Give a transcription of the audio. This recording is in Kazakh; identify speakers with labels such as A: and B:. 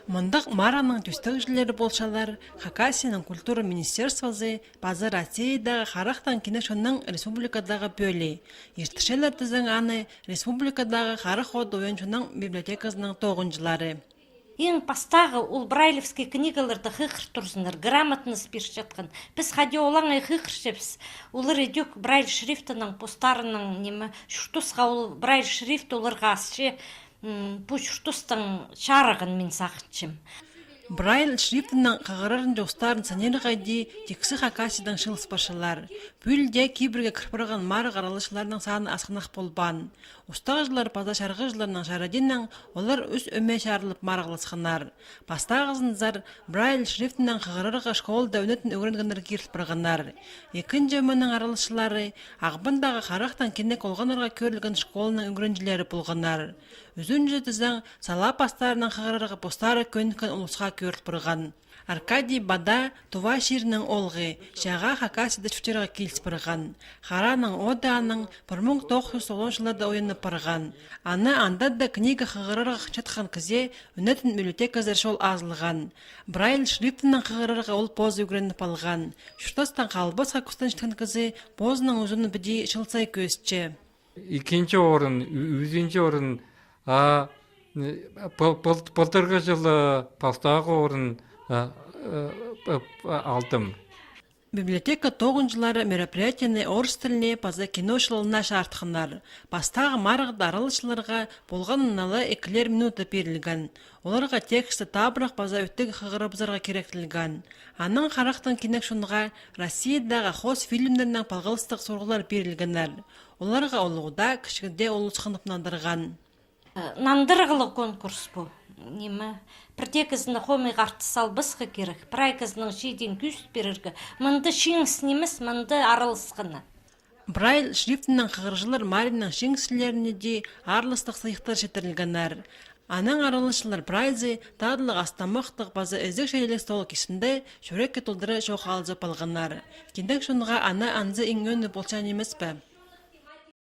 A: Мындық мараның төстігіжілері болшалар, Хакасияның культура министерствосы базы Россиядағы қарақтан кенешінің республикадағы бөлі. Ертішелер тізің аны республикадағы қарық од ойыншының библиотекасының тоғынжылары.
B: Ең пастағы ол брайлевский книгаларды хықыр тұрсындар, грамотность берші жатқан. Біз хади олаңай хықыр шепс. Олар едек брайль шрифтінің постарының немі, шүртусқа ол брайль шрифт оларға асшы, бұл шүртустың шарығын мен сақытшым.
A: Брайль шрифтінің қағырарын жоқстарын санері қайди тексі Хакасиядан шылыс башылар. Бүлде кейбірге кірпірған мары қаралышыларының саны асқынақ болбан. Ұстағыжылар паза шарғыжыларының шарадиннің олар үс өме шарылып марғылысқынар. Пастағызынызар Брайль шрифтінің қағырырға школда өнетін өгірінгендер кертіп бірғанар. Екінші өменің аралышылары ағбындағы қарақтан кенек олғанырға көрілген школының өгірінжілері болғанар. Үзін жүздің сала пастарының қағырырға постары көніккен ұлысқа көріліп бірған. Аркадий Бада Тува шерінің олғы, жаға Хакасияда шүтерға келіс бірған. Хараның оданың 1990 жылада ойынып бірған. Аны андады книга қығырырға жатқан кізе үнетін библиотеказар шол азылған. Брайль шрифтінің қығырырға ол поз өгіреніп алған. Шүртастан қалбысқа күстен шытқан кізе позының ұзыны біде шылсай көзчі.
C: Екінші орын, үзінші орын, былтырғы жылы пастағы орын алдым.
A: Библиотека тоғынжылары мероприятияны орыс тіліне паза кино шылына шартқынар. Пастағы марғыда аралышыларға болғаныналы екілер минуты берілген. Оларға тексті табырақ паза өттігі қығырыбызарға керектілген. Аның қарақтың кенек шынға Россиядағы қос фильмдерінің палғылыстық сорғылар берілгенер. Оларға олығыда кішкінде олыс қыныпнандырған.
B: Нандырғылы конкурс бұл. Немі, бірдекізіні қомай қарты салбысқы керек, бірайкізінің жейден күст беріргі. Мұнды шеңіс немес, мұнды арылысқыны.
A: Брайль шрифтінің қығыржылар Маринның шеңсілеріне де арлыстық сайықтар жетірілгенер. Аның аралышылар Брайльзі тадылық астамықтық базы әзік шәйелік стол кесінде шөрекке толдыры жоқ алзып алғанар. Кендік шынға ана анзы ең өні болчан емес бі.